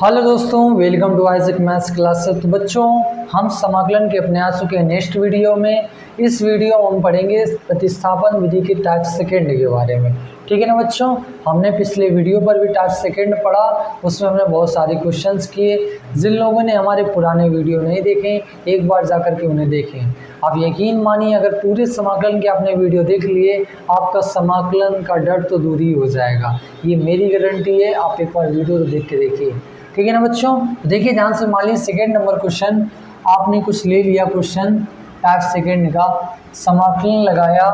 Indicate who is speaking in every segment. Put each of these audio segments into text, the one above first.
Speaker 1: Hello दोस्तों, welcome to Isaac maths class. तो बच्चों, हम समाकलन के अपने आ चुके हैं नेक्स्ट वीडियो में। इस वीडियो में हम पढ़ेंगे प्रतिस्थापन विधि के टाइप सेकंड के बारे में। ठीक है ना बच्चों, हमने पिछले वीडियो पर भी टाइप सेकंड पढ़ा, उसमें हमने बहुत सारे क्वेश्चंस किए। जिन लोगों ने हमारे पुराने वीडियो नहीं देखे, एक बार जाकर के उन्हें देखें। आप यकीन मानिए, अगर पूरे समाकलन के आपने वीडियो देख लिए, आपका समाकलन का डर तो दूर ही हो जाएगा। ये मेरी गारंटी है। आप एक बार वीडियो तो देख के देखिए। ठीक है ना बच्चों, देखिए ध्यान से। मान लीजिए सेकेंड नंबर क्वेश्चन आपने कुछ ले लिया, क्वेश्चन टाइप सेकेंड का समाकलन लगाया,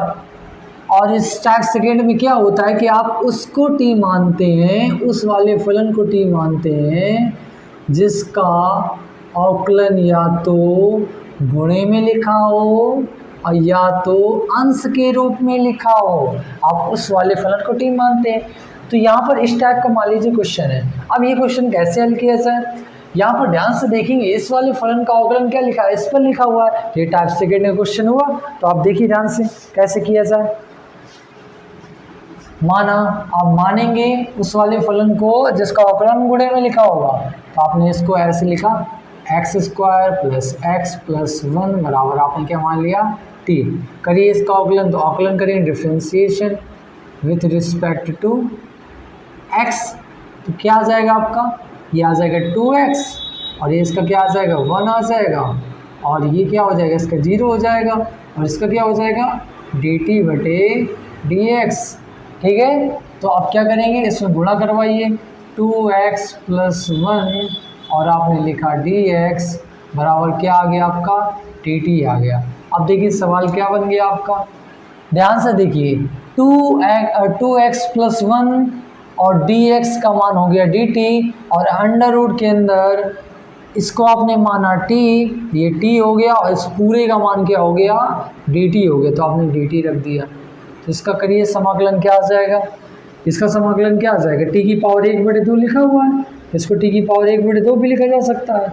Speaker 1: और इस टाइप सेकेंड में क्या होता है कि आप उसको टी मानते हैं, उस वाले फलन को टी मानते हैं जिसका अवकलन या तो गुणे में लिखा हो और या तो अंश के रूप में लिखा हो। आप उस वाले फलन को टी मानते हैं। तो यहाँ पर इस टाइप का मान लीजिए क्वेश्चन है। अब ये क्वेश्चन कैसे हल किया जाए, यहाँ पर ध्यान से देखेंगे। इस वाले फलन का अवकलन क्या लिखा है, इस पर लिखा हुआ है। ये टाइप सेकेंड का क्वेश्चन हुआ। तो आप देखिए ध्यान से कैसे किया जाए। माना, आप मानेंगे उस वाले फलन को जिसका अवकलन गुणे में लिखा होगा। तो आपने इसको ऐसे लिखा, x square plus x plus one बराबर आपने क्या मान लिया, टी। करिए इसका अवकलन, तो अवकलन करेंगे differentiation with respect to x. तो क्या आ जाएगा आपका, ये आ जाएगा 2x, और ये इसका क्या आ जाएगा 1 आ जाएगा, और ये क्या हो जाएगा इसका 0 हो जाएगा, और इसका क्या हो जाएगा dt बटे dx। ठीक है, तो आप क्या करेंगे, इसमें गुणा करवाइए 2x प्लस 1, और आपने लिखा dx बराबर क्या आ गया आपका dt आ गया। अब देखिए सवाल क्या बन गया आपका, ध्यान से देखिए। 2x प्लस 1 और dx का मान हो गया dt, और अंडर रूट के अंदर इसको आपने माना t, ये t हो गया, और इस पूरे का मान क्या हो गया dt हो गया। तो आपने dt रख दिया। तो इसका करिए समाकलन क्या आ जाएगा, इसका समाकलन क्या आ जाएगा, t की पावर 1/2 लिखा हुआ है, इसको t की पावर 1/2 भी लिखा जा सकता है।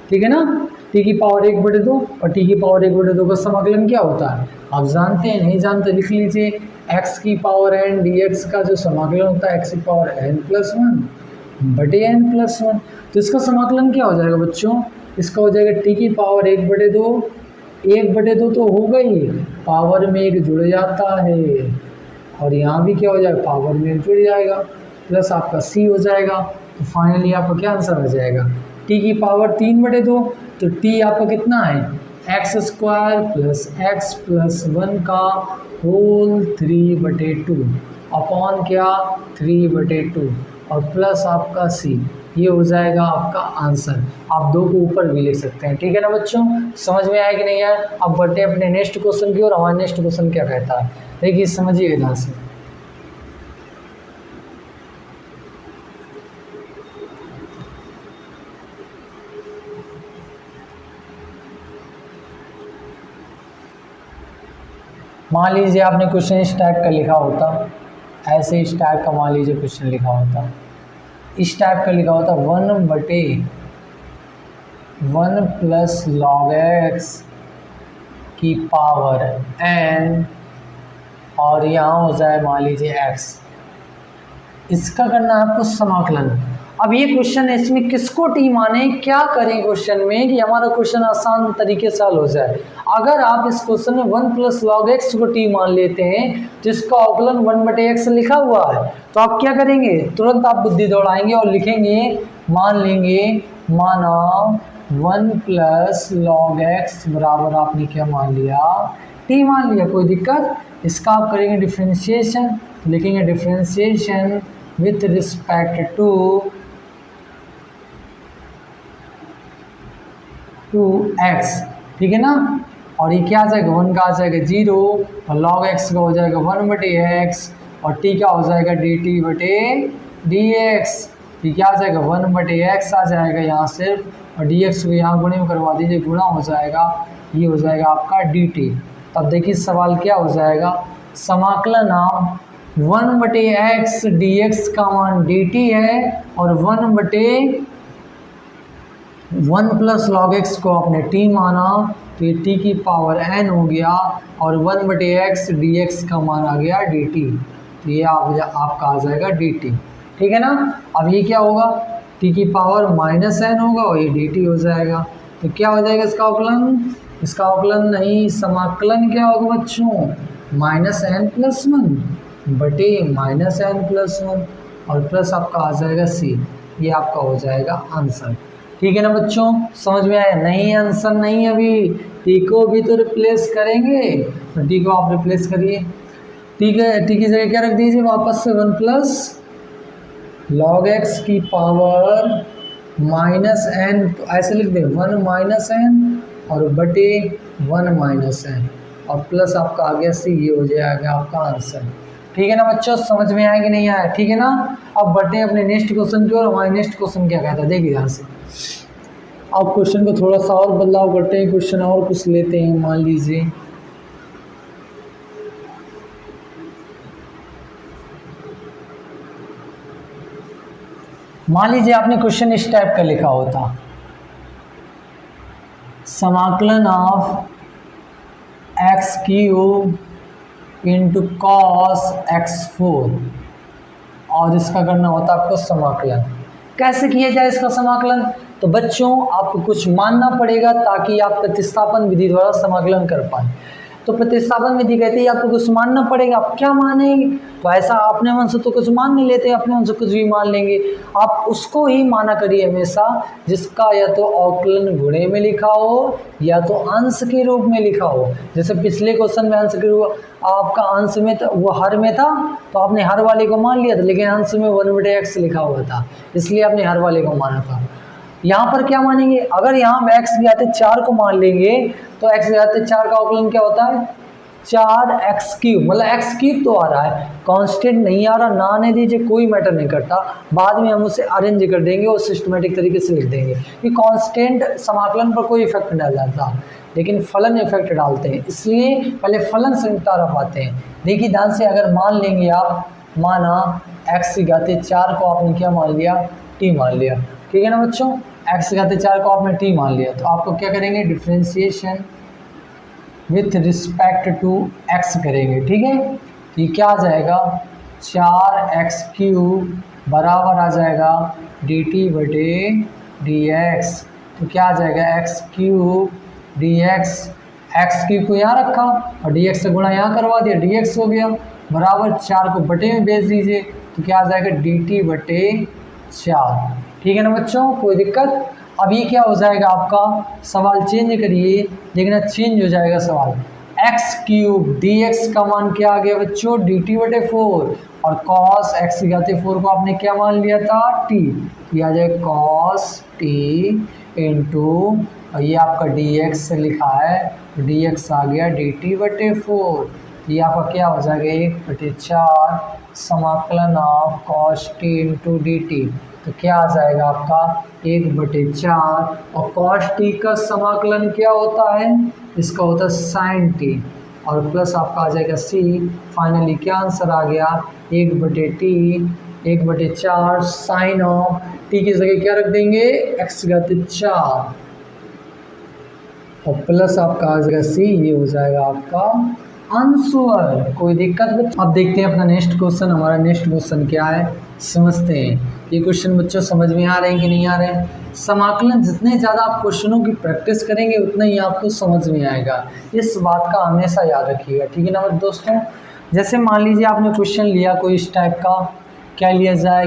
Speaker 1: ठीक है ना, t की पावर 1/2 और t की पावर 1/2 का समाकलन क्या होता है आप जानते हैं, नहीं जानते लिख लीजिए। x की पावर n dx का जो समाकलन होता है x की पावर n+1 बटे n+1। तो इसका समाकलन क्या हो जाएगा बच्चों, इसका हो जाएगा t की पावर 1/2, 1/2 तो हो गई, पावर में एक जुड़ जाता है, और यहाँ भी क्या हो जाएगा पावर में एक जुड़ जाएगा, प्लस आपका c हो जाएगा। तो फाइनली आपका क्या आंसर आ जाएगा, t की पावर 3/2। तो t आपका कितना है x square plus x plus 1 का होल 3/2 अपॉन क्या 3/2, और प्लस आपका c। ये हो जाएगा आपका आंसर। आप 2 को ऊपर भी लिख सकते हैं। ठीक है ना बच्चों, समझ में आया कि नहीं यार। अब बढ़ते हैं अपने नेक्स्ट क्वेश्चन की, और हमारा नेक्स्ट क्वेश्चन क्या कहता है, देखिए समझिए ध्यान से। मान लीजिए आपने क्वेश्चन इस टाइप का लिखा होता, ऐसे इस टाइप का मान लीजिए क्वेश्चन लिखा होता, इस टाइप का लिखा होता 1/1 प्लस लॉग एक्स की पावर n, और यहाँ हो जाए मान लीजिए x। इसका करना है आपको समाकलन। अब ये क्वेश्चन है, इसमें किसको टी माने, क्या करें क्वेश्चन में कि हमारा क्वेश्चन आसान तरीके से हल हो जाए। अगर आप इस क्वेश्चन में 1 प्लस लॉग एक्स को टी मान लेते हैं, जिसका अवकलन 1/x लिखा हुआ है, तो आप क्या करेंगे, तुरंत आप बुद्धि दौड़ाएंगे और लिखेंगे, मान लेंगे, माना 1 प्लस लॉग एक्स बराबर आपने क्या मान लिया टी मान लिया, कोई दिक्कत। इसका आप करेंगे डिफ्रेंशिएशन, लिखेंगे differentiation with respect to x। ठीक है ना, और ये क्या आ जाएगा 1 का आ जाएगा 0, और log x का हो जाएगा 1/x, और t का हो जाएगा dt बटे dx। ये क्या आ जाएगा 1/x आ जाएगा यहाँ सिर्फ, और dx को यहाँ गुणे में करवा दीजिए, गुणा हो जाएगा, ये हो जाएगा आपका dt। तब देखिए सवाल क्या हो जाएगा, समाकलन आप 1/x dx का मान dt है, और 1 प्लस लॉग एक्स को आपने t माना, तो ये t की पावर n हो गया, और 1/x dx का मान आ गया dt। तो ये आपका आ जाएगा dt। ठीक है ना। अब ये क्या होगा, टी की पावर माइनस एन होगा और ये डी टी हो जाएगा। तो क्या हो जाएगा इसका अवकलन? इसका अवकलन नहीं, समाकलन क्या होगा बच्चों? माइनस एन प्लस वन बटे माइनस एन प्लस वन और प्लस आपका आ जाएगा सी। ये आपका हो जाएगा आंसर। ठीक है ना बच्चों, समझ में आया? नहीं आंसर नहीं, अभी टी को भी तो रिप्लेस करेंगे। तो टी को आप रिप्लेस करिए। ठीक है, टी की जगह क्या रख दीजिए वापस से? वन प्लस लॉग एक्स की पावर माइनस एन, ऐसे लिख दें वन माइनस एन और बटे वन माइनस एन और प्लस आपका आ गया सी। ये हो जाएगा आपका आंसर। ठीक है ना बच्चों, समझ में आया कि नहीं आया? ठीक है ना। अब बढ़ते हैं अपने नेक्स्ट क्वेश्चन की और हमारे नेक्स्ट क्वेश्चन क्या कहता है देखिए ध्यान से। अब क्वेश्चन को थोड़ा सा और बदलाव करते हैं, क्वेश्चन और कुछ लेते हैं। मान लीजिए आपने क्वेश्चन इस टाइप का लिखा होता, समाकलन of x cube into cos x four, और इसका करना होता आपको समाकलन। कैसे किया जाए इसका समाकलन? तो बच्चों आपको कुछ मानना पड़ेगा ताकि आप प्रतिस्थापन विधि द्वारा समाकलन कर पाए। तो प्रतिस्थापन विधि कहती है आपको कुछ मानना पड़ेगा। आप क्या मानेंगे? तो ऐसा अपने मन से तो कुछ मान नहीं लेते, अपने मन से कुछ भी मान लेंगे। आप उसको ही माना करिए हमेशा जिसका या तो अवकलन गुणे में लिखा हो या तो अंश के रूप में लिखा हो। जैसे पिछले क्वेश्चन में अंश के रूप आपका अंश में तो वो हर में था, तो आपने हर वाले को मान लिया था, लेकिन अंश में वन बटे एक्स लिखा हुआ था, इसलिए आपने हर वाले को माना था। यहाँ पर क्या मानेंगे? अगर यहाँ हम एक्स की घाते 4 को मान लेंगे तो एक्स की घाते 4 का अवकलन क्या होता है? 4x क्यूब, मतलब एक्स क्यूब तो आ रहा है, कांस्टेंट नहीं आ रहा, ना आने दीजिए, कोई मैटर नहीं करता। बाद में हम उसे अरेंज कर देंगे और सिस्टमेटिक तरीके से लिख देंगे कि कांस्टेंट समाकलन पर कोई इफेक्ट नहीं डालता, लेकिन फलन इफेक्ट डालते हैं, इसलिए पहले फलन से निपटारा पाते हैं। देखिए ध्यान से, अगर मान लेंगे आप, माना एक्स की घाते 4 को आपने क्या मान लिया? टी मान लिया। ठीक है ना बच्चों, एक्स की घाते 4 को आपने टी मान लिया, तो आपको क्या करेंगे? Differentiation with respect to x करेंगे। ठीक है, तो ये क्या आ जाएगा? 4x क्यूब बराबर आ जाएगा डी टी बटे डी एक्स। तो क्या आ जाएगा? X cube D x, x cube को यहाँ रखा और डी एक्स से गुणा यहाँ करवा दिया, डी एक्स हो गया बराबर 4 को बटे में भेज दीजिए, तो क्या आ जाएगा? डी टी बटे 4। ठीक है ना बच्चों, कोई दिक्कत? अब ये क्या हो जाएगा आपका? सवाल चेंज करिए, देखना चेंज हो जाएगा सवाल। एक्स क्यूब डी एक्स का मान क्या आ गया बच्चों? डी टी बटे 4, और कॉस एक्स की घाते 4 को आपने क्या मान लिया था? टी। ये आ जाएगा कॉस टी इंटू, और ये आपका डी एक्स से लिखा है, डी एक्स आ गया डी टी बटे 4। ये आपका क्या हो जाएगा? 1/4 समाकलन of cos T into D T. तो क्या आ जाएगा आपका? 1/4, और कॉस टी का समाकलन क्या होता है? इसका होता है साइन टी, और प्लस आपका आ जाएगा सी। फाइनली क्या आंसर आ गया? 1/4 साइन ऑफ टी की जगह क्या रख देंगे? एक्स घाते 4 और प्लस आपका आ जाएगा सी। ये हो जाएगा आपका आंसर। कोई दिक्कत? अब देखते हैं अपना नेक्स्ट क्वेश्चन। हमारा नेक्स्ट क्वेश्चन क्या है समझते हैं। ये क्वेश्चन बच्चों समझ में आ रहे हैं कि नहीं आ रहे हैं? समाकलन जितने ज़्यादा आप क्वेश्चनों की प्रैक्टिस करेंगे उतना ही आपको समझ में आएगा, इस बात का हमेशा याद रखिएगा। ठीक है ना दोस्तों? जैसे मान लीजिए आपने क्वेश्चन लिया कोई इस टाइप का, क्या लिया जाए?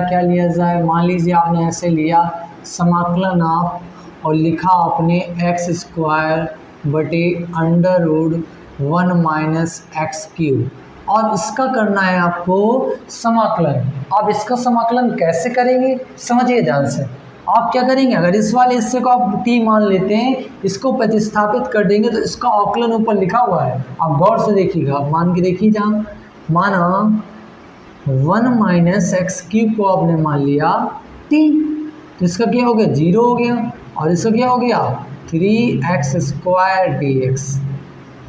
Speaker 1: मान लीजिए आपने ऐसे लिया, समाकलन आप, और लिखा आपने एक्स स्क्वायर बटे under root 1 minus x cube, और इसका करना है आपको समाकलन। आप इसका समाकलन कैसे करेंगे समझिए ध्यान से। आप क्या करेंगे? अगर इस वाले हिस्से को आप टी मान लेते हैं, इसको प्रतिस्थापित कर देंगे तो इसका अवकलन ऊपर लिखा हुआ है, आप गौर से देखिएगा, मान के देखिए। जहाँ माना 1 माइनस एक्स क्यूब को आपने मान लिया टी, तो इसका क्या हो गया? 0 हो गया, और इसका क्या हो गया? 3x स्क्वायर डी एक्स,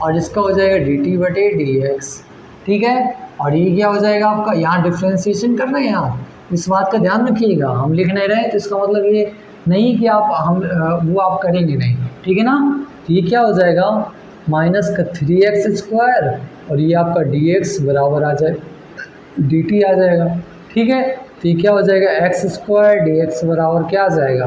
Speaker 1: और इसका हो जाएगा डी टी बटे डी एक्स। ठीक है, और ये क्या हो जाएगा आपका? यहाँ डिफ्रेंशिएशन करना है, यहाँ इस बात का ध्यान रखिएगा। हम लिख नहीं रहे तो इसका मतलब ये नहीं कि वो आप करेंगे नहीं। ठीक है ना? तो ये क्या हो जाएगा? माइनस का 3x स्क्वायर, और ये आपका dx बराबर आ जाए dt आ जाएगा। ठीक है, तो ये क्या हो जाएगा एक्स स्क्वायर डी एक्स बराबर क्या आ जाएगा,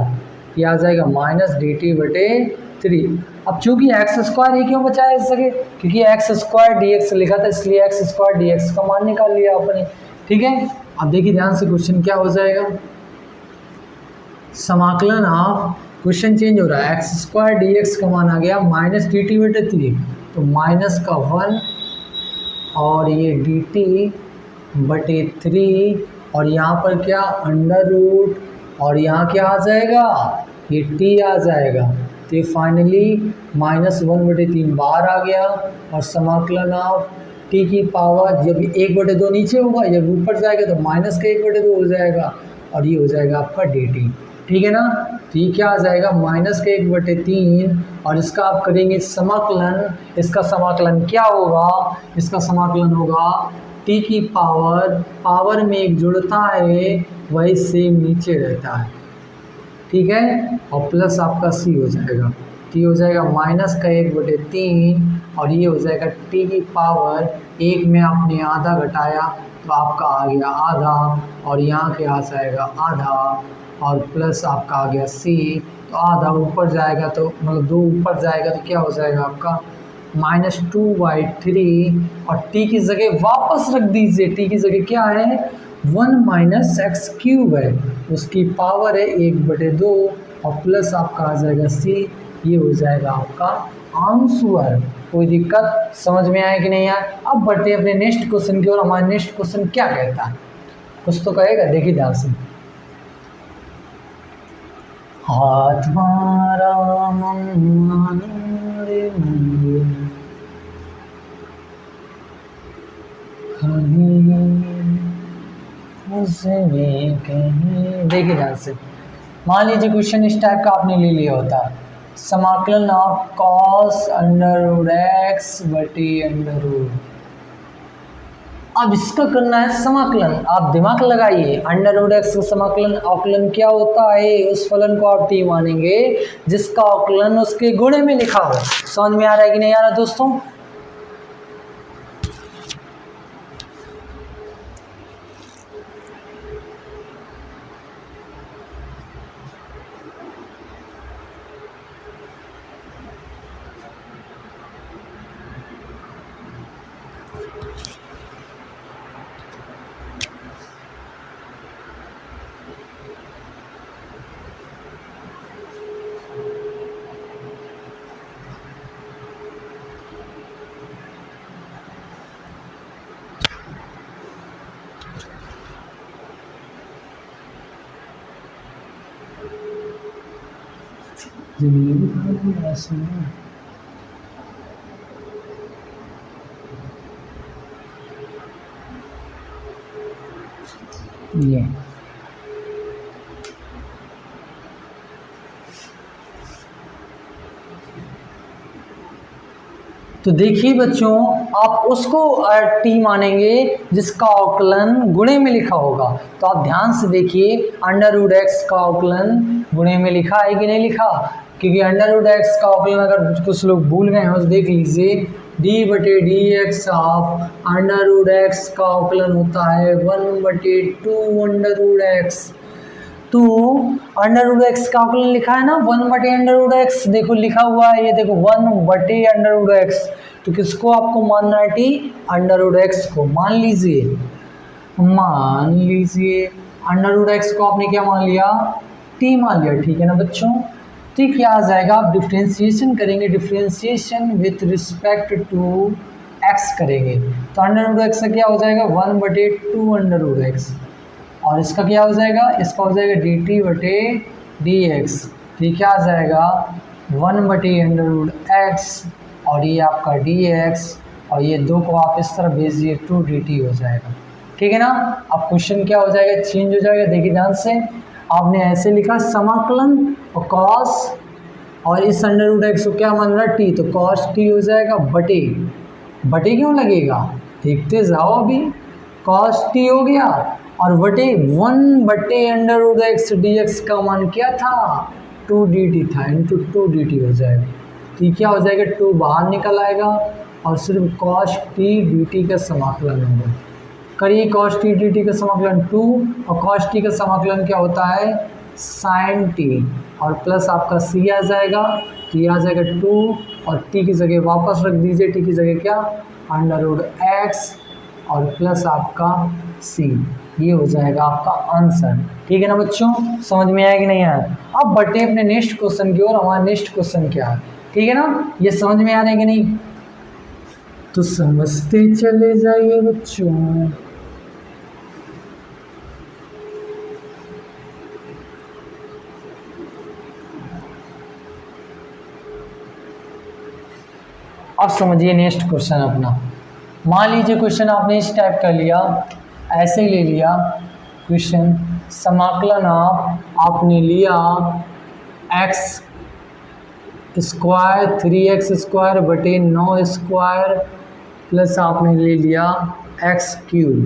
Speaker 1: ये आ जाएगा माइनस डी टी बटे 3। अब चूंकि एक्स स्क्वायर ये क्यों बचाया इस जगह, क्योंकि एक्स स्क्वायर डी एक्स लिखा था इसलिए एक्स स्क्वायर डी एक्स का मान निकाल लिया आपने। ठीक है, अब देखिए ध्यान से क्वेश्चन क्या हो जाएगा, समाकलन ऑफ, क्वेश्चन चेंज हो रहा है, एक्स स्क्वायर डी एक्स का मान आ गया माइनस डी टी बटे 3, तो माइनस का 1 और ये डी टी बटे 3 और यहाँ पर क्या अंडर रूट और यहाँ क्या आ जाएगा, ये टी आ जाएगा। तो ये फाइनली -1/3 बाहर आ गया और समाकलन ऑफ टी की पावर जब 1/2 नीचे होगा, जब ऊपर जाएगा तो माइनस का 1/2 हो जाएगा और ये हो जाएगा आपका डी टी। ठीक है ना, तो ये क्या आ जाएगा माइनस का 1/3 और इसका आप करेंगे समाकलन, इसका समाकलन क्या होगा, इसका समाकलन होगा टी की पावर में एक जुड़ता है वही सेम नीचे रहता है। ठीक है, और प्लस आपका सी हो जाएगा, टी हो जाएगा माइनस का 1/3 और ये हो जाएगा टी की पावर 1 में आपने आधा घटाया तो आपका आ गया आधा और यहाँ के आ जाएगा आधा और प्लस आपका आ गया सी, तो आधा ऊपर जाएगा तो मतलब 2 ऊपर जाएगा तो क्या हो जाएगा आपका -2/3 और टी की जगह वापस रख दीजिए, टी की जगह क्या है 1 - x³ है, उसकी पावर है 1/2 और प्लस आपका आ जाएगा सी, ये हो जाएगा आपका आंसर। कोई दिक्कत समझ में आए कि नहीं आए। अब बढ़ते अपने नेक्स्ट क्वेश्चन की ओर। हमारा नेक्स्ट क्वेश्चन क्या कहता है, कुछ तो कहेगा, देखिए ध्यान से। हाथ मारा देखिए ध्यान से, मान लीजिए क्वेश्चन इस टाइप का आपने ले लिया होता, समाकलन ऑफ कॉस √x बटी √। अब इसका करना है समाकलन, आप दिमाग लगाइए, √x का समाकलन अवकलन क्या होता है, उस फलन को आप t मानेंगे जिसका अवकलन उसके गुणे में लिखा हो। समझ में आ रहा है कि नहीं आ रहा दोस्तों। ये तो देखिए बच्चों, आप उसको टी मानेंगे जिसका अवकलन गुणे में लिखा होगा। तो आप ध्यान से देखिए, √x का अवकलन गुणे में लिखा है कि नहीं लिखा, क्योंकि √x का अवकलन अगर कुछ लोग भूल गए हो तो देख लीजिए, d/dx ऑफ √x का अवकलन होता है 1/2 √x। तो √x का अवकलन लिखा है ना 1/√x, देखो लिखा हुआ है, ये देखो 1/√x। तो किसको आपको मानना है टी, √x को मान लीजिए, √x को आपने क्या मान लिया, टी मान लिया। ठीक है ना बच्चों, तो क्या आ जाएगा, आप डिफ्रेंशिएशन करेंगे, differentiation with respect to x करेंगे तो √x का क्या हो जाएगा 1/2 √x और इसका क्या हो जाएगा, इसका हो जाएगा dt/dx। तो ये क्या आ जाएगा 1/√x और ये आपका dx और ये 2 को आप इस तरफ भेज दिए 2dt हो जाएगा। ठीक है ना, अब क्वेश्चन क्या हो जाएगा, चेंज हो जाएगा। देखिए ध्यान से, आपने ऐसे लिखा समाकलन और cos और इस √x को क्या मान रहा है t, तो cos t हो जाएगा बटे क्यों लगेगा, देखते जाओ, अभी cos t हो गया और बटे 1/√x dx का मान क्या था 2dt था, इंटू 2dt हो जाएगा। तो क्या हो जाएगा 2 बाहर निकल आएगा और सिर्फ cos t dt का समाकलन होगा। करिए कॉस टी डी टी का समाकलन 2 और कॉस टी का समाकलन क्या होता है साइन टी और प्लस आपका सी आ जाएगा, तो ये आ जाएगा 2 और टी की जगह वापस रख दीजिए, टी की जगह क्या √x और प्लस आपका सी, ये हो जाएगा आपका आंसर। ठीक है ना बच्चों, समझ में आया कि नहीं आया? अब बढ़ते अपने नेक्स्ट क्वेश्चन की ओर। हमारा नेक्स्ट क्वेश्चन क्या है, ठीक है ना, ये समझ में आ रहा है कि नहीं? तो समझते चले जाइए बच्चों। अब समझिए नेक्स्ट क्वेश्चन अपना। मान लीजिए क्वेश्चन आपने इस टाइप कर लिया, ऐसे ही ले लिया क्वेश्चन, समाकलन आपने लिया x स्क्वायर 3x² बटे 9² प्लस आपने ले लिया x³।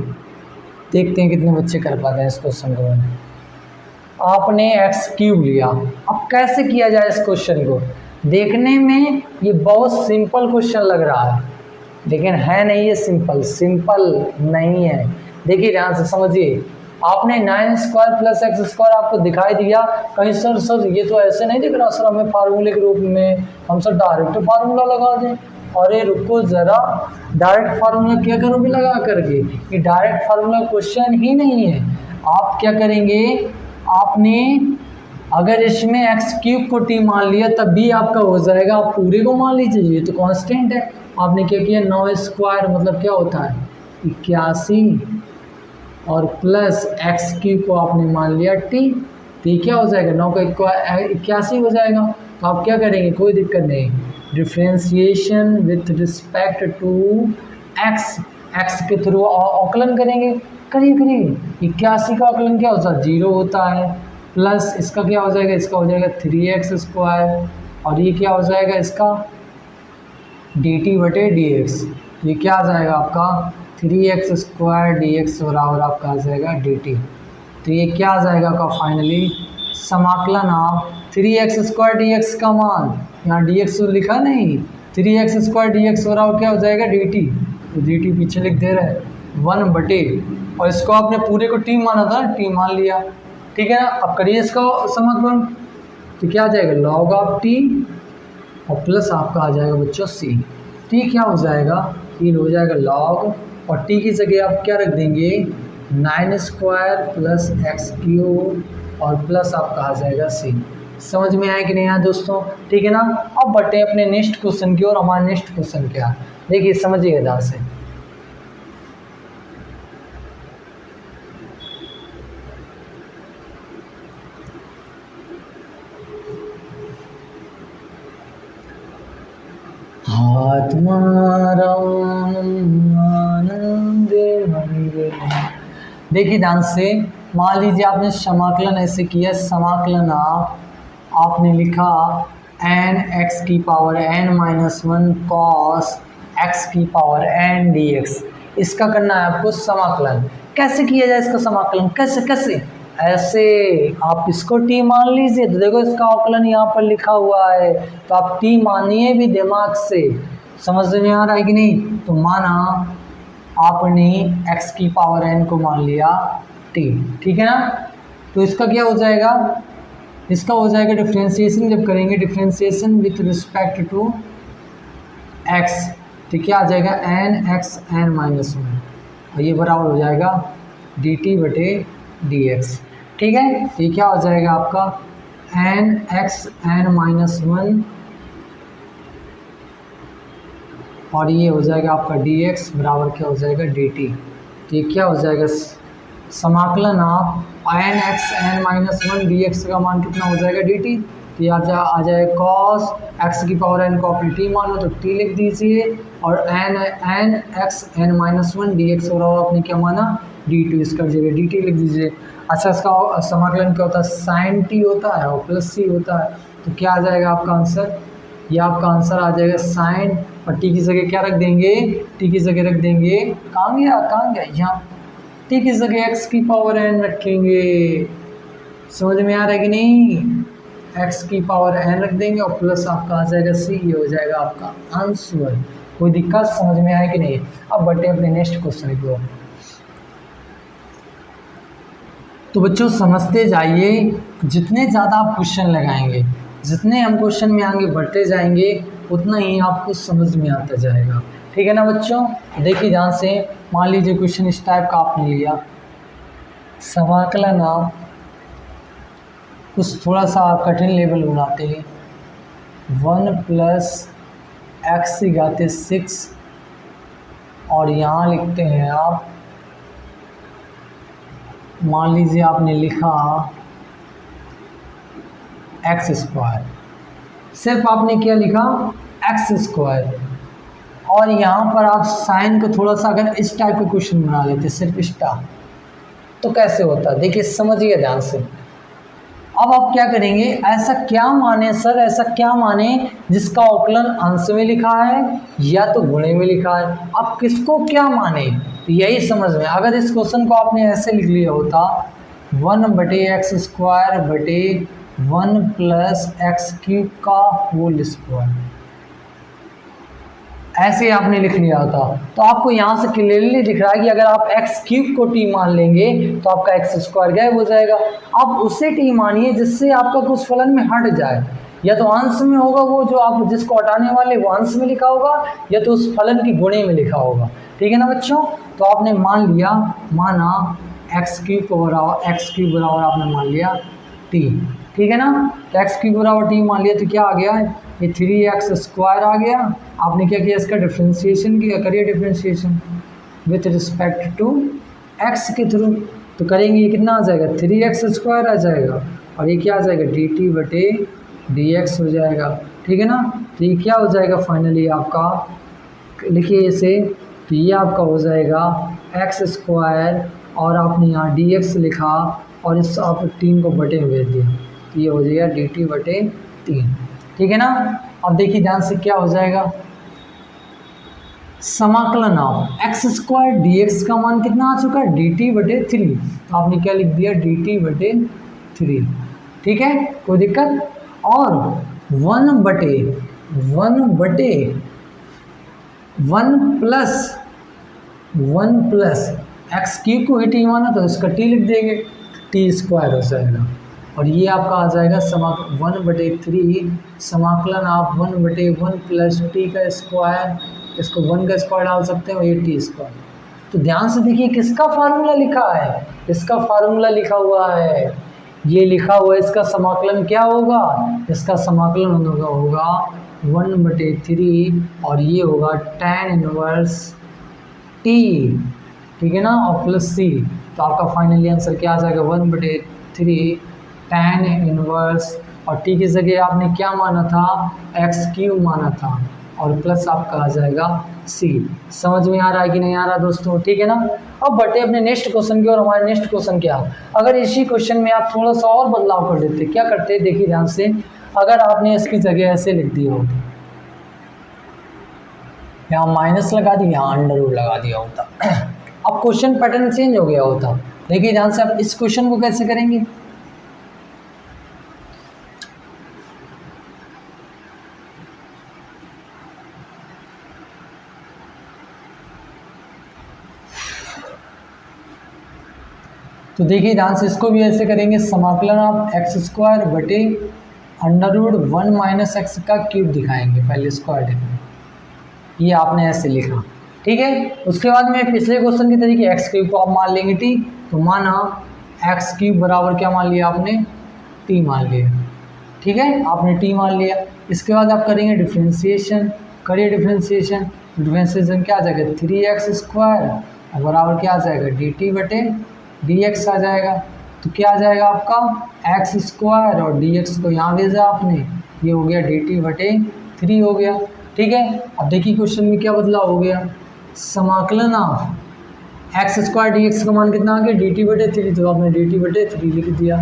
Speaker 1: देखते हैं कितने बच्चे कर पाते हैं इस क्वेश्चन को। आपने x³ लिया, अब कैसे किया जाए इस क्वेश्चन को? देखने में ये बहुत सिंपल क्वेश्चन लग रहा है, लेकिन है नहीं, ये सिंपल नहीं है। देखिए ध्यान से समझिए। आपने 9² प्लस x² आपको दिखाई दिया, कहीं सर ये तो ऐसे नहीं दिख रहा सर, हमें फार्मूले के रूप में, हम सर डायरेक्ट फार्मूला लगा दें। अरे रुको ज़रा, डायरेक्ट फार्मूला क्या करोगे लगा करके? ये डायरेक्ट फार्मूला क्वेश्चन ही नहीं है। आप क्या करेंगे, आपने अगर इसमें x³ को t मान लिया तब भी आपका हो जाएगा, आप पूरे को मान लीजिए, ये तो कांस्टेंट है। आपने क्या किया, 9² मतलब क्या होता है 81 और प्लस x³ को आपने मान लिया t, तो ये क्या हो जाएगा 9 का 81 हो जाएगा। तो आप क्या करेंगे, कोई दिक्कत नहीं, differentiation with respect to x के थ्रू अवकलन करेंगे। करिए 81 का अवकलन क्या होता है 0 होता है, प्लस इसका क्या हो जाएगा, इसका हो जाएगा 3x² और ये क्या हो जाएगा इसका dt बटे dx। ये क्या आ जाएगा आपका 3x² dx बराबर आपका आ जाएगा dt। तो ये क्या आ जाएगा आपका फाइनली समाकलन 3x² dx का मान, यहाँ dx तो लिखा नहीं, 3x² dx बराबर क्या हो जाएगा dt। तो dt पीछे लिख दे रहे हैं 1 बटे, और इसको आपने पूरे को t माना था, t मान लिया। ठीक है ना, अब करिए इसका समाकलन, तो क्या आ जाएगा log ऑफ t और प्लस आपका आ जाएगा बच्चों c। t क्या हो जाएगा, ये हो जाएगा log, और t की जगह आप क्या रख देंगे 9² प्लस x³ और प्लस आपका आ जाएगा c। समझ में आया कि नहीं आया दोस्तों? ठीक है ना। अब बढ़ते हैं अपने नेक्स्ट क्वेश्चन की ओर। हमारा नेक्स्ट क्वेश्चन क्या है, देखिए समझिए ध्यान से। देखिए ध्यान से, मान लीजिए आपने समाकलन ऐसे किया, समाकलन आपने लिखा n(x⁻n - 1 cos x⁻n dx। इसका करना है आपको समाकलन। कैसे किया जाए इसका समाकलन, कैसे ऐसे आप इसको t मान लीजिए, तो देखो इसका अवकलन यहाँ पर लिखा हुआ है, तो आप t मानिए भी दिमाग से। समझ में आ रहा है कि नहीं? तो माना आपने x⁻n को मान लिया t, ठीक है ना। तो इसका क्या हो जाएगा, इसका हो जाएगा डिफ्रेंशिएशन। जब करेंगे differentiation with respect to x, तो क्या आ जाएगा n(x(n - 1) और ये बराबर हो जाएगा dt बटे dx। ठीक है, तो ये क्या हो जाएगा आपका n(x(n - 1) और ये हो जाएगा आपका dx बराबर क्या हो जाएगा dt। तो ये क्या हो जाएगा समाकलन n(x(n - 1) dx का मान कितना हो जाएगा dt। तो ये आ जाएगा cos x⁻n को अपनी t मानो तो t लिख दीजिए, और n(x(n - 1) dx बराबर आपने क्या माना dt, इसका जगह dt लिख दीजिए। अच्छा, इसका समाकलन क्या होता है sin t होता है और प्लस c होता है। तो क्या आ जाएगा आपका आंसर, ये आपका आंसर आ जाएगा साइन, और टी की जगह क्या रख देंगे, टी की जगह रख देंगे, कहाँ गया यहाँ, टी की जगह x⁻n रखेंगे। समझ में आ रहा है कि नहीं? x⁻n रख देंगे और प्लस आपका आ जाएगा c, ये हो जाएगा आपका आंसर। कोई दिक्कत समझ में आया कि नहीं? अब बढ़ते हैं अपने नेक्स्ट क्वेश्चन की ओर। तो बच्चों समझते जाइए, जितने ज़्यादा आप क्वेश्चन लगाएंगे, जितने हम क्वेश्चन में आगे बढ़ते जाएंगे, उतना ही आपको समझ में आता जाएगा। ठीक है ना बच्चों? देखिए ध्यान से, मान लीजिए क्वेश्चन इस टाइप का आपने लिया, समाकलन आप कुछ थोड़ा सा कठिन लेवल बनाते हैं, 1 + x⁻6 और यहाँ लिखते हैं आप, मान लीजिए आपने लिखा x², सिर्फ आपने क्या लिखा x², और यहाँ पर आप साइन को थोड़ा सा अगर इस टाइप का क्वेश्चन बना लेते, सिर्फ स्टार, तो कैसे होता? देखिए समझिए ध्यान से। अब आप क्या करेंगे, ऐसा क्या माने सर, ऐसा क्या माने जिसका अवकलन अंश में लिखा है या तो गुणे में लिखा है, अब किसको क्या माने, यही समझ में। अगर इस क्वेश्चन को आपने ऐसे लिख लिया होता, 1/x² 1 + x³ का होल स्क्वायर, ऐसे आपने लिख लिया होता, तो आपको यहाँ से क्लियरली दिख रहा है कि अगर आप x³ को t मान लेंगे तो आपका x² गायब हो जाएगा। आप उसे t मानिए जिससे आपका कुछ फलन में हट जाए, या तो अंश में होगा वो जो आप जिसको हटाने वाले वो अंश में लिखा होगा, या तो उस फलन की गुणे में लिखा होगा। ठीक है ना बच्चों? तो आपने मान लिया, माना x³ बराबर आपने मान लिया t। ठीक है ना? तो x³ बराबर t मान लिया, तो क्या आ गया, ये 3x² आ गया। आपने क्या किया, इसका डिफ्रेंशिएशन किया, करिए differentiation with respect to x के थ्रू, तो करेंगे ये कितना आ जाएगा, 3x² आ जाएगा, और ये क्या आ जाएगा, dt/dx हो जाएगा। ठीक है ना? तो ये क्या हो जाएगा फाइनली आपका, लिखिए इसे, तो ये आपका हो जाएगा x², और आपने यहाँ dx लिखा और इस आप 3 को बटे में भेज दिया, तो ये हो जाएगा dt/3। ठीक है ना? अब देखिए ध्यान से क्या हो जाएगा, समाकलन आप x² dx का मान कितना आ चुका है, dt/3, तो आपने क्या लिख दिया, dt/3। ठीक है, कोई दिक्कत? और 1 प्लस x³ को ही t माना तो इसका t लिख देंगे, t² हो जाएगा, और ये आपका आ जाएगा 1/3 समाकलन आप 1/1 + t का स्क्वायर, इसको 1 का स्क्वायर डाल सकते हैं और ये t²। तो ध्यान से देखिए किसका फार्मूला लिखा है, इसका फार्मूला लिखा हुआ है, ये लिखा हुआ है, इसका समाकलन क्या होगा, इसका समाकलन होगा 1/3 और ये होगा tan 1 t। ठीक है ना? और प्लस c, तो आपका फाइनली आंसर क्या आ जाएगा, 1/3 tan 1, और t की जगह आपने क्या माना था, x³ माना था, और प्लस आपका आ जाएगा c। समझ में आ रहा है कि नहीं आ रहा दोस्तों? ठीक है ना? अब बढ़ते अपने नेक्स्ट क्वेश्चन की, और हमारे नेक्स्ट क्वेश्चन क्या, अगर इसी क्वेश्चन में आप थोड़ा सा और बदलाव कर देते, क्या करते, देखिए ध्यान से, अगर आपने इसकी जगह ऐसे लिख दिया होता, यहाँ माइनस लगा दिया, यहाँ अंडर लगा दिया होता, अब क्वेश्चन पैटर्न चेंज हो गया होता। देखिए ध्यान से, अब इस क्वेश्चन को कैसे करेंगे, तो देखिए ध्यान से, इसको भी ऐसे करेंगे, समाकलन आप x² बटे √1 - x का क्यूब दिखाएंगे, पहले स्क्वायर देखेंगे, ये आपने ऐसे लिखा। ठीक है, उसके बाद में पिछले क्वेश्चन के तरीके x³ को आप मान लेंगे t, तो माना x³ बराबर क्या मान लिया आपने, t मान लिया। ठीक है, आपने t मान लिया। इसके बाद आप करेंगे डिफ्रेंशिएशन, करिए डिफ्रेंशिएशन, डिफ्रेंशिएशन क्या आ जाएगा, 3x² बराबर क्या आ जाएगा, dt/dx आ जाएगा। तो क्या आ जाएगा आपका, x² और dx को यहाँ भेजा आपने, ये हो गया dt/3 हो गया। ठीक है, अब देखिए क्वेश्चन में क्या बदलाव हो गया, समाकलन ऑफ x² dx का मान कितना आ गया, dt/3, तो आपने dt/3 लिख दिया,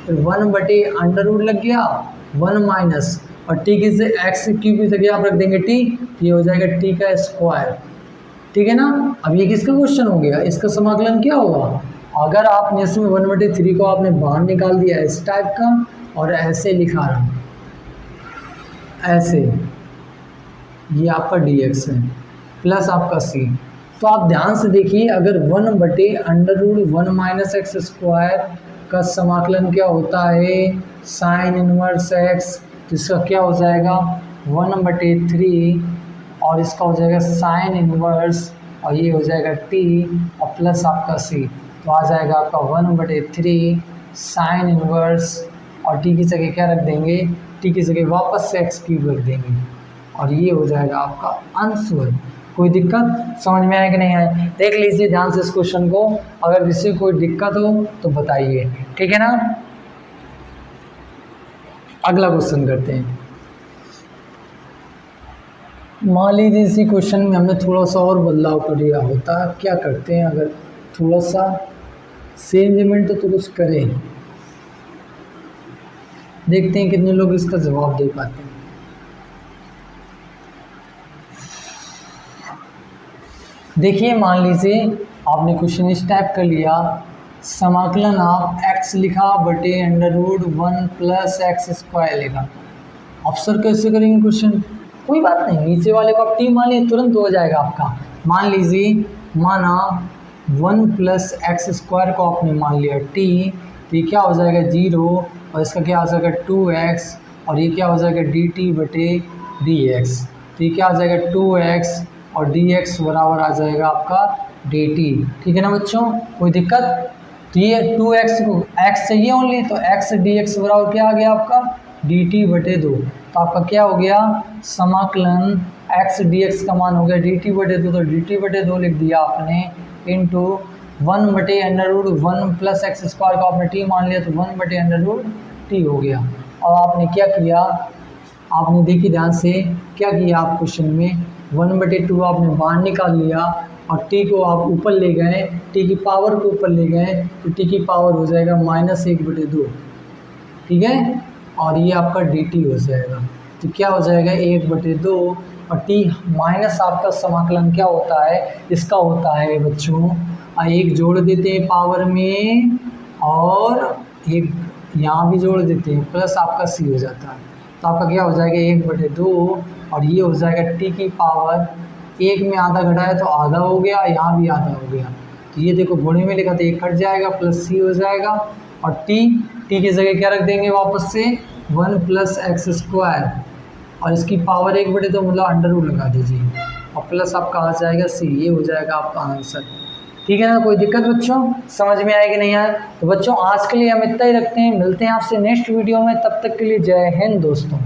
Speaker 1: फिर 1/√, लग गया 1 माइनस, और t की से x³ की जगह आप रख देंगे t, ये हो जाएगा t का स्क्वायर। ठीक है ना? अब ये किसका क्वेश्चन हो गया, इसका समाकलन क्या होगा, अगर आपने इसमें 1/3 को आपने बाहर निकाल दिया इस टाइप का, और ऐसे लिखा रहा, ऐसे, ये आपका dx है प्लस आपका c। तो आप ध्यान से देखिए, अगर 1/√1 - x² का समाकलन क्या होता है साइन इनवर्स एक्स, जिसका क्या हो जाएगा 1/3 और इसका हो जाएगा साइन इनवर्स और ये हो जाएगा टी और प्लस आपका सी, तो आ जाएगा आपका 1/3 साइन इनवर्स और टी की जगह क्या रख देंगे, टी की जगह वापस से एक्स क्यूब रख देंगे और ये हो जाएगा आपका आंसर। कोई दिक्कत समझ में आए कि नहीं आए, देख लीजिए ध्यान से इस क्वेश्चन को, अगर किसी को कोई दिक्कत हो तो बताइए, ठीक है ना। अगला क्वेश्चन करते हैं। मान लीजिए इसी क्वेश्चन में हमने थोड़ा सा और बदलाव कर दिया होता, क्या करते हैं, अगर थोड़ा सा चेंजमेंट तो कुछ करें, देखते हैं कितने लोग इसका जवाब दे पाते हैं। देखिए मान लीजिए आपने क्वेश्चन इस टाइप कर लिया, समाकलन आप x लिखा बटे √1 + x² लिखा। अब सर कैसे करेंगे क्वेश्चन, कोई बात नहीं, नीचे वाले को आप t मान लीजिए तुरंत हो जाएगा आपका। मान लीजिए माना 1 + x² को आपने मान लिया t, तो ये क्या हो जाएगा 0 और इसका क्या हो जाएगा 2x और ये क्या हो जाएगा dt/dx, तो ये क्या हो जाएगा 2x और dx बराबर आ जाएगा आपका dt, ठीक है ना बच्चों, कोई दिक्कत। तो ये 2x को x चाहिए ओनली, तो x dx बराबर क्या आ गया आपका dt/2, तो आपका क्या हो गया समाकलन x dx का मान हो गया dt/2, तो dt/2 लिख दिया आपने इंटू 1/√1 + x² को आपने t मान लिया तो 1/√t हो गया। और आपने क्या किया, आपने देखिए ध्यान से क्या किया, आप क्वेश्चन में 1/2 आपने बाहर निकाल लिया और t को आप ऊपर ले गए, t की पावर को ऊपर ले गए, तो t की पावर हो जाएगा -1/2, ठीक है, और ये आपका dt हो जाएगा, तो क्या हो जाएगा 1/2 और t माइनस आपका समाकलन क्या होता है, इसका होता है बच्चों, एक जोड़ देते हैं पावर में और एक यहाँ भी जोड़ देते हैं प्लस आपका c हो जाता है, तो आपका क्या हो जाएगा 1/2 और ये हो जाएगा t की पावर, एक में आधा घटाया तो आधा हो गया, यहाँ भी आधा हो गया, तो ये देखो गुणे में लिखा तो एक कट जाएगा प्लस c हो जाएगा और t की जगह क्या रख देंगे वापस से 1 + x² और इसकी पावर 1/2 मतलब अंडर लगा दीजिए और प्लस आपका आ जाएगा c, ये हो जाएगा आपका आंसर, ठीक है ना। कोई दिक्कत बच्चों, समझ में आएगी नहीं आए, तो बच्चों आज के लिए हम इतना ही रखते हैं, मिलते हैं आपसे नेक्स्ट वीडियो में, तब तक के लिए जय हिंद दोस्तों।